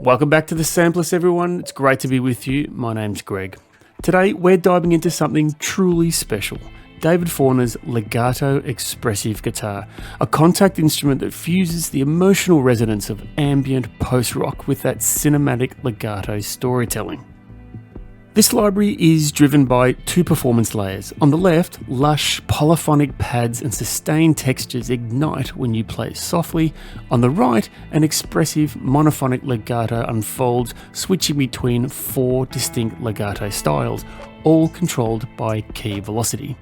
Welcome back to The Samplist, everyone. It's great to be with you. My name's Greg. Today, we're diving into something truly special. David Forner's Legato Expressive Guitar, a contact instrument that fuses the emotional resonance of ambient post-rock with that cinematic legato storytelling. This library is driven by two performance layers. On the left, lush polyphonic pads and sustained textures ignite when you play softly. On the right, an expressive monophonic legato unfolds, switching between four distinct legato styles, all controlled by key velocity.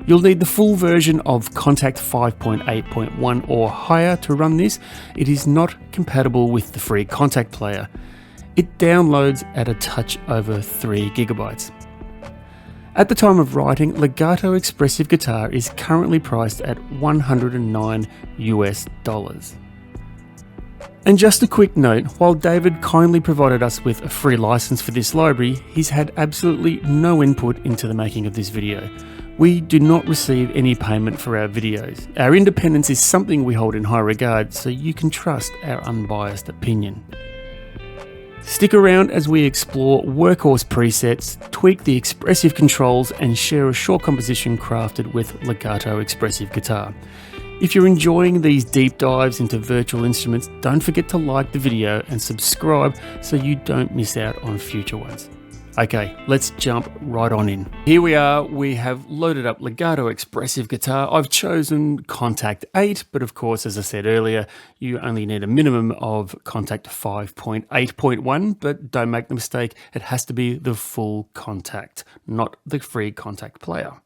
You'll need the full version of Contact 5.8.1 or higher to run this. It is not compatible with the free Contact player. It downloads at a touch over 3 gigabytes. At the time of writing, Legato Expressive Guitar is currently priced at $109 US. And just a quick note, while David kindly provided us with a free license for this library, he's had absolutely no input into the making of this video. We do not receive any payment for our videos. Our independence is something we hold in high regard, so you can trust our unbiased opinion. Stick around as we explore workhorse presets, tweak the expressive controls, and share a short composition crafted with Legato Expressive Guitar. If you're enjoying these deep dives into virtual instruments, don't forget to like the video and subscribe so you don't miss out on future ones. Okay, let's jump right on in. Here we are, we have loaded up Legato Expressive Guitar. I've chosen Contact 8, but of course, as I said earlier, you only need a minimum of Contact 5.8.1, but don't make the mistake, it has to be the full Contact, not the free Contact player.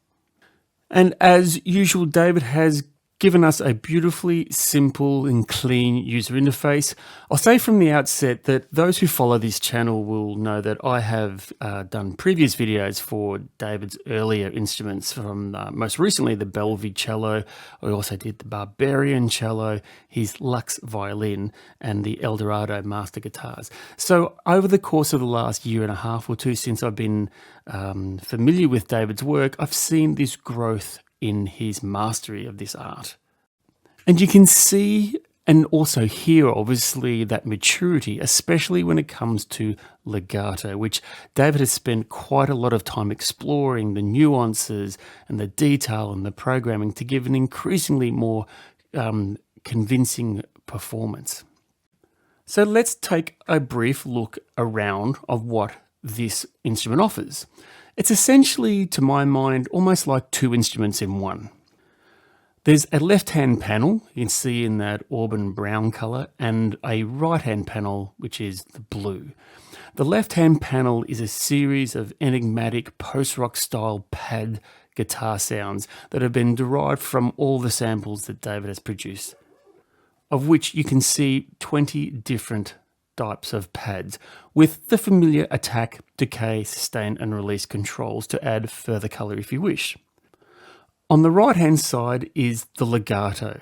And as usual, David has given us a beautifully simple and clean user interface. I'll say from the outset that those who follow this channel will know that I have done previous videos for David's earlier instruments, from most recently the Bellevue cello. I also did the Barbarian cello, his Lux violin, and the Eldorado master guitars. So over the course of the last year and a half or two since I've been familiar with David's work, I've seen this growth in his mastery of this art. And you can see and also hear, obviously, that maturity, especially when it comes to legato, which David has spent quite a lot of time exploring the nuances and the detail and the programming to give an increasingly more convincing performance. So let's take a brief look around of what this instrument offers. It's essentially, to my mind, almost like two instruments in one. There's a left-hand panel, you can see in that auburn brown color, and a right-hand panel, which is the blue. The left-hand panel is a series of enigmatic post-rock style pad guitar sounds that have been derived from all the samples that David has produced, of which you can see 20 different types of pads with the familiar attack, decay, sustain and release controls to add further color if you wish. On the right hand side is the legato.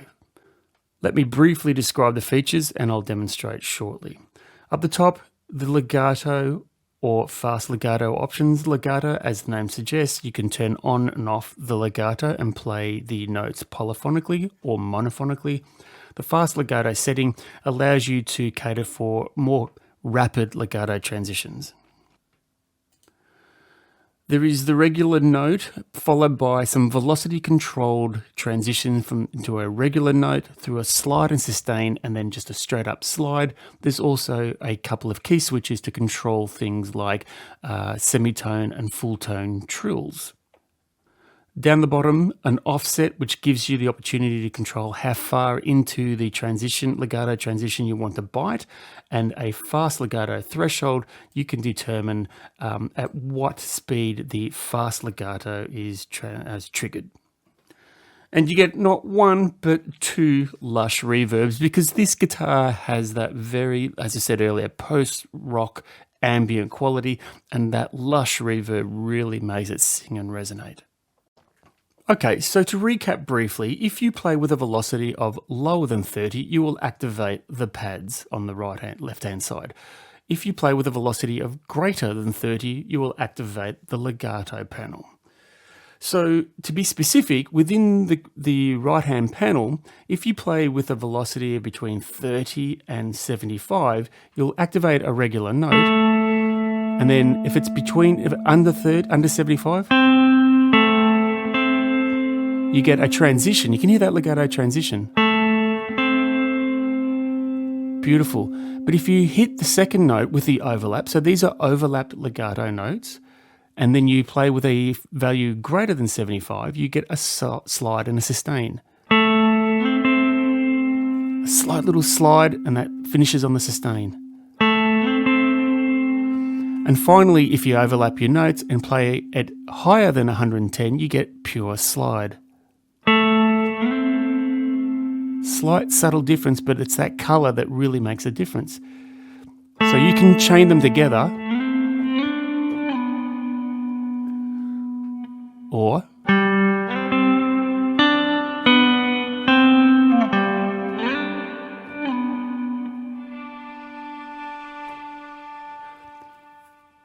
Let me briefly describe the features and I'll demonstrate shortly. Up the top, the legato or fast legato options. Legato, as the name suggests, you can turn on and off the legato and play the notes polyphonically or monophonically. The fast legato setting allows you to cater for more rapid legato transitions. There is the regular note followed by some velocity controlled transition into a regular note through a slide and sustain and then just a straight up slide. There's also a couple of key switches to control things like semitone and full tone trills. Down the bottom, an offset, which gives you the opportunity to control how far into the legato transition you want to bite, and a fast legato threshold. You can determine at what speed the fast legato is triggered. And you get not one, but two lush reverbs, because this guitar has that very, as I said earlier, post-rock ambient quality, and that lush reverb really makes it sing and resonate. Okay, so to recap briefly, if you play with a velocity of lower than 30, you will activate the pads on the left-hand side. If you play with a velocity of greater than 30, you will activate the legato panel. So to be specific, within the right-hand panel, if you play with a velocity of between 30 and 75, you'll activate a regular note. And then if it's under 75, you get a transition. You can hear that legato transition. Beautiful. But if you hit the second note with the overlap, so these are overlapped legato notes, and then you play with a value greater than 75, you get a slide and a sustain. A slight little slide, and that finishes on the sustain. And finally, if you overlap your notes and play at higher than 110, you get pure slide. Slight subtle difference, but it's that color that really makes a difference. So you can chain them together, or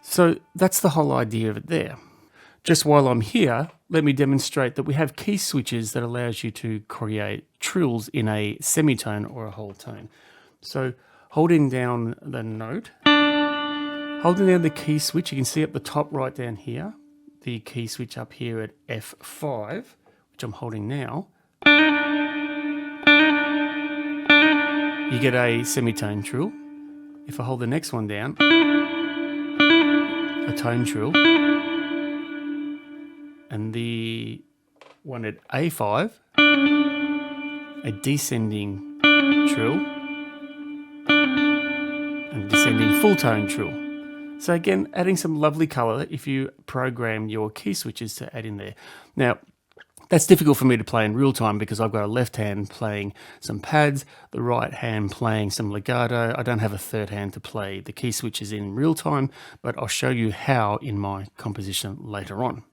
so that's the whole idea of it there. Just while I'm here, let me demonstrate that we have key switches that allows you to create trills in a semitone or a whole tone. So holding down the note, holding down the key switch, you can see at the top right down here, the key switch up here at F5, which I'm holding now, you get a semitone trill. If I hold the next one down, a tone trill. And the one at A5, a descending trill, and descending full tone trill. So again, adding some lovely color if you program your key switches to add in there. Now, that's difficult for me to play in real time because I've got a left hand playing some pads, the right hand playing some legato. I don't have a third hand to play the key switches in real time, but I'll show you how in my composition later on.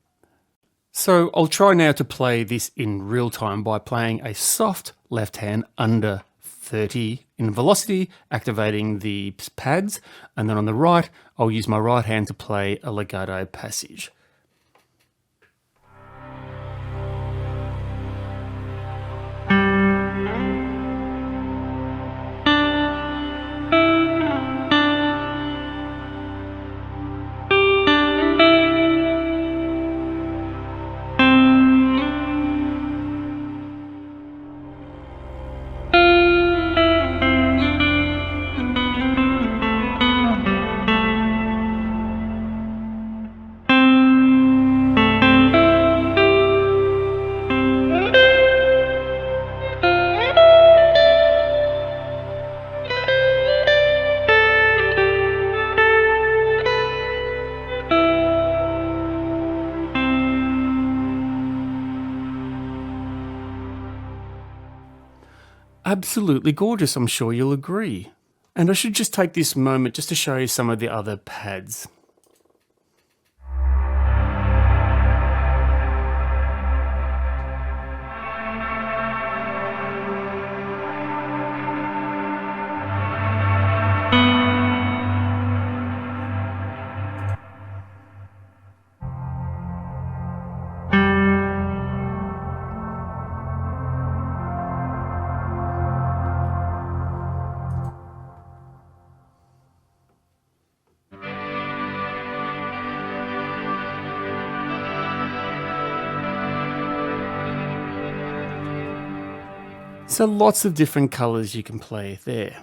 So I'll try now to play this in real time by playing a soft left hand under 30 in velocity, activating the pads, and then on the right, I'll use my right hand to play a legato passage. Absolutely gorgeous, I'm sure you'll agree. And I should just take this moment just to show you some of the other pads. So lots of different colors you can play there.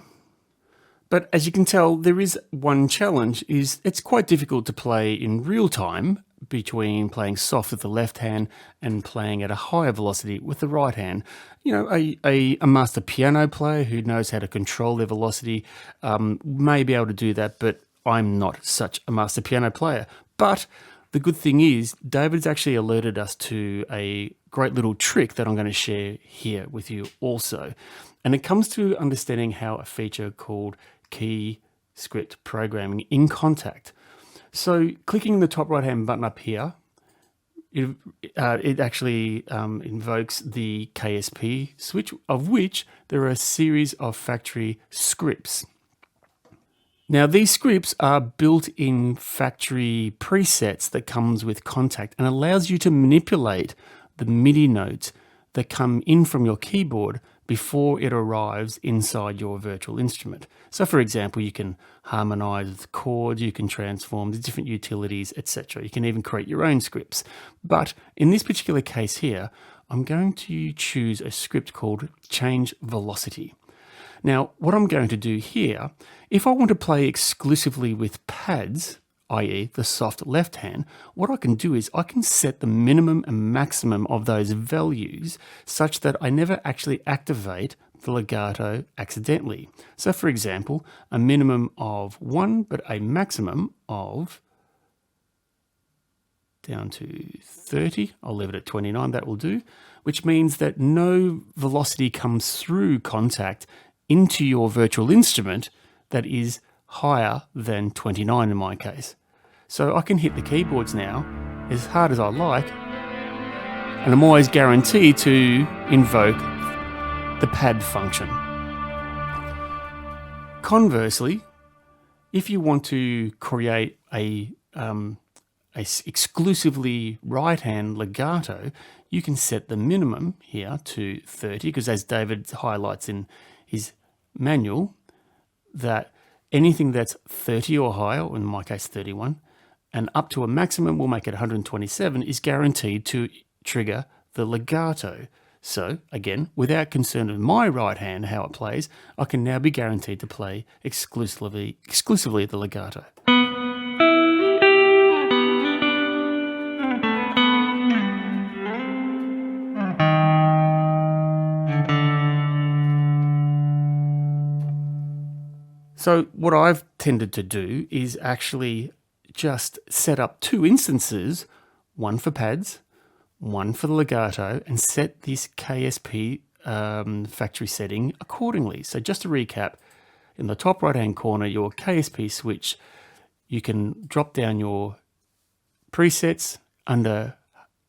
But as you can tell, there is one challenge, is it's quite difficult to play in real time between playing soft with the left hand and playing at a higher velocity with the right hand. You know, a master piano player who knows how to control their velocity may be able to do that, but I'm not such a master piano player. But the good thing is, David's actually alerted us to a great little trick that I'm going to share here with you also. And it comes to understanding how a feature called key script programming in Kontakt. So clicking the top right hand button up here, it actually invokes the KSP switch, of which there are a series of factory scripts. Now, these scripts are built-in factory presets that comes with Contact and allows you to manipulate the MIDI notes that come in from your keyboard before it arrives inside your virtual instrument. So for example, you can harmonize the chords, you can transform the different utilities, etc. You can even create your own scripts. But in this particular case here, I'm going to choose a script called Change Velocity. Now, what I'm going to do here, if I want to play exclusively with pads, i.e. the soft left hand, what I can do is I can set the minimum and maximum of those values such that I never actually activate the legato accidentally. So for example, a minimum of 1, but a maximum of down to 30. I'll leave it at 29, that will do, which means that no velocity comes through Contact into your virtual instrument that is higher than 29 in my case. So I can hit the keyboards now as hard as I like, and I'm always guaranteed to invoke the pad function. Conversely, if you want to create a exclusively right-hand legato, you can set the minimum here to 30, because as David highlights in his manual, that anything that's 30 or higher, or in my case 31, and up to a maximum, we'll make it 127, is guaranteed to trigger the legato. So again, without concern of my right hand, how it plays, I can now be guaranteed to play exclusively the legato. So what I've tended to do is actually just set up 2 instances, one for pads, one for the legato, and set this KSP factory setting accordingly. So just to recap, in the top right hand corner, your KSP switch, you can drop down your presets under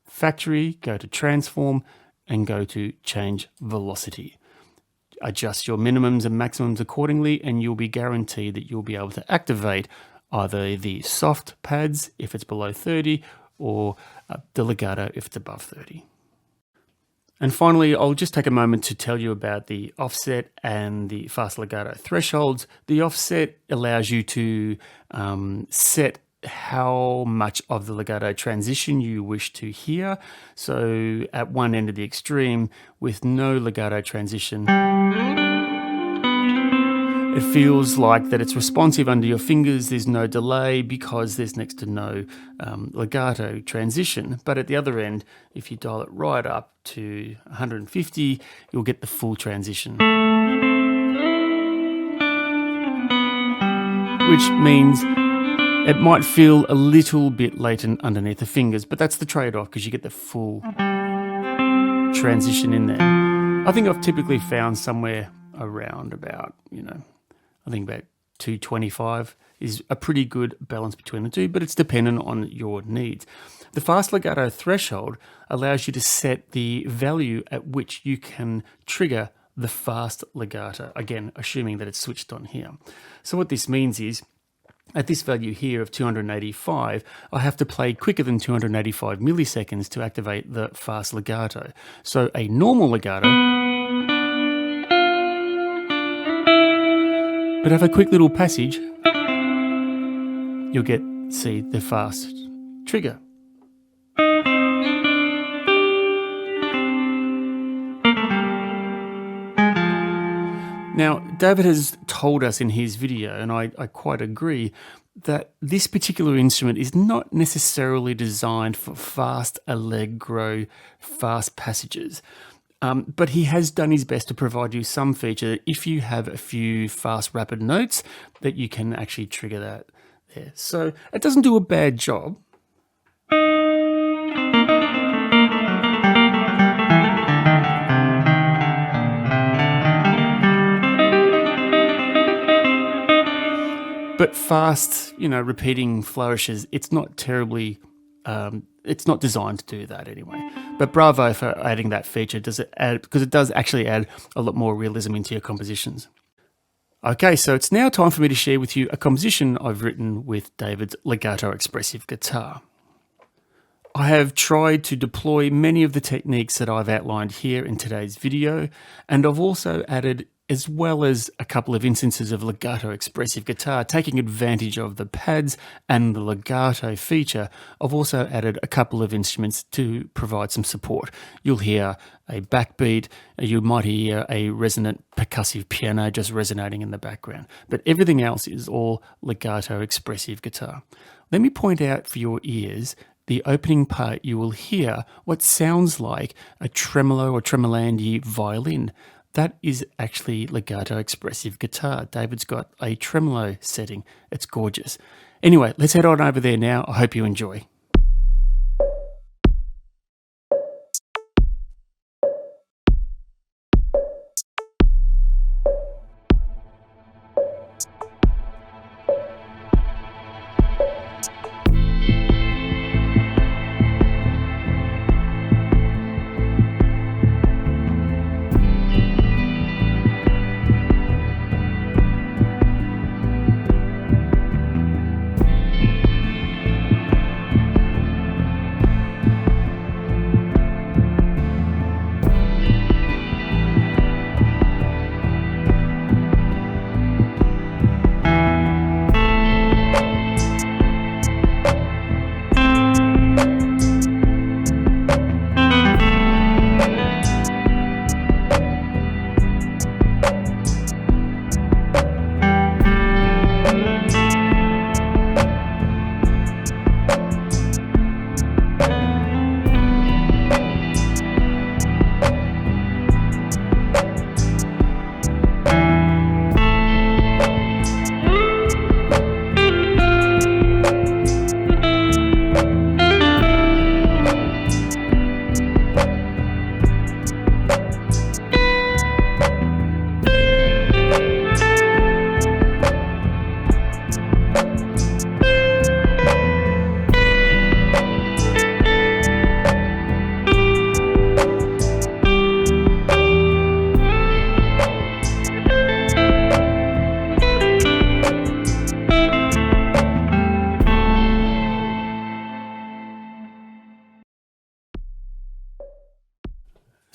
factory, go to transform, and go to change velocity. Adjust your minimums and maximums accordingly, and you'll be guaranteed that you'll be able to activate either the soft pads if it's below 30 or the legato if it's above 30. And finally, I'll just take a moment to tell you about the offset and the fast legato thresholds. The offset allows you to set how much of the legato transition you wish to hear. So at one end of the extreme, with no legato transition, it feels like that it's responsive under your fingers, there's no delay because there's next to no legato transition. But at the other end, if you dial it right up to 150, you'll get the full transition. Which means it might feel a little bit latent underneath the fingers, but that's the trade-off because you get the full transition in there. I think I've typically found somewhere around about, I think about 225 is a pretty good balance between the two, but it's dependent on your needs. The fast legato threshold allows you to set the value at which you can trigger the fast legato, again, assuming that it's switched on here. So what this means is, at this value here of 285, I have to play quicker than 285 milliseconds to activate the fast legato. So a normal legato, but have a quick little passage, you'll see the fast trigger. Now, David has told us in his video, and I quite agree, that this particular instrument is not necessarily designed for fast allegro, fast passages. But he has done his best to provide you some feature that if you have a few fast rapid notes, that you can actually trigger that there. So it doesn't do a bad job. But fast, repeating flourishes, it's not terribly, it's not designed to do that anyway. But bravo for adding that feature, because it does actually add a lot more realism into your compositions. Okay, so it's now time for me to share with you a composition I've written with David's Legato Expressive Guitar. I have tried to deploy many of the techniques that I've outlined here in today's video, and I've also added, as well as a couple of instances of Legato Expressive Guitar, taking advantage of the pads and the legato feature, I've also added a couple of instruments to provide some support. You'll hear a backbeat, you might hear a resonant percussive piano just resonating in the background, but everything else is all Legato Expressive Guitar. Let me point out for your ears, the opening part you will hear what sounds like a tremolo or tremolandi violin. That is actually Legato Expressive Guitar. David's got a tremolo setting. It's gorgeous. Anyway, let's head on over there now. I hope you enjoy.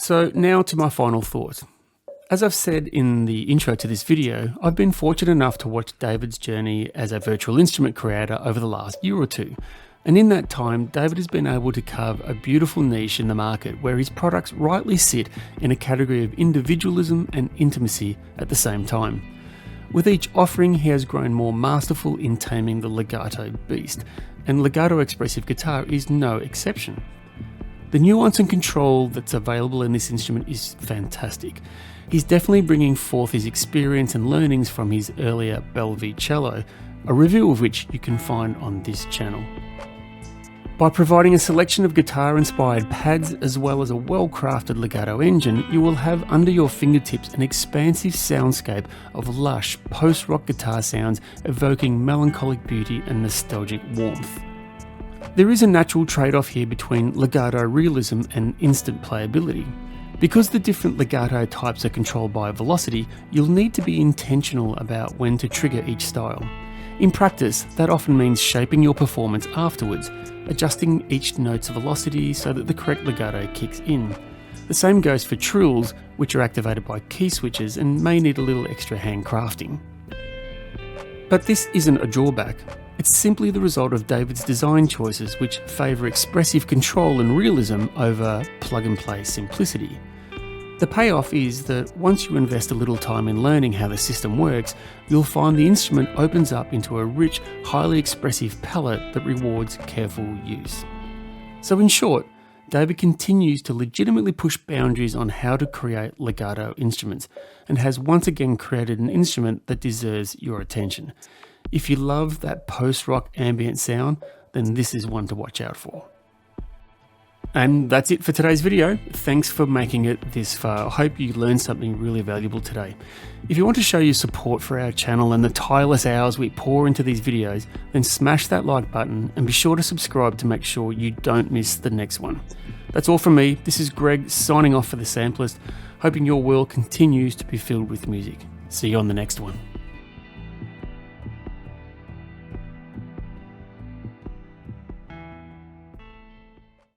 So now to my final thoughts. As I've said in the intro to this video, I've been fortunate enough to watch David's journey as a virtual instrument creator over the last year or two. And in that time, David has been able to carve a beautiful niche in the market where his products rightly sit in a category of individualism and intimacy at the same time. With each offering, he has grown more masterful in taming the legato beast, and Legato Expressive Guitar is no exception. The nuance and control that's available in this instrument is fantastic. He's definitely bringing forth his experience and learnings from his earlier Bellevue cello, a review of which you can find on this channel. By providing a selection of guitar-inspired pads as well as a well-crafted legato engine, you will have under your fingertips an expansive soundscape of lush post-rock guitar sounds evoking melancholic beauty and nostalgic warmth. There is a natural trade-off here between legato realism and instant playability. Because the different legato types are controlled by velocity, you'll need to be intentional about when to trigger each style. In practice, that often means shaping your performance afterwards, adjusting each note's velocity so that the correct legato kicks in. The same goes for trills, which are activated by key switches and may need a little extra handcrafting. But this isn't a drawback. It's simply the result of David's design choices, which favour expressive control and realism over plug-and-play simplicity. The payoff is that once you invest a little time in learning how the system works, you'll find the instrument opens up into a rich, highly expressive palette that rewards careful use. So in short, David continues to legitimately push boundaries on how to create legato instruments, and has once again created an instrument that deserves your attention. If you love that post-rock ambient sound, then this is one to watch out for. And that's it for today's video. Thanks for making it this far. I hope you learned something really valuable today. If you want to show your support for our channel and the tireless hours we pour into these videos, then smash that like button and be sure to subscribe to make sure you don't miss the next one. That's all from me. This is Greg signing off for The Samplist, hoping your world continues to be filled with music. See you on the next one.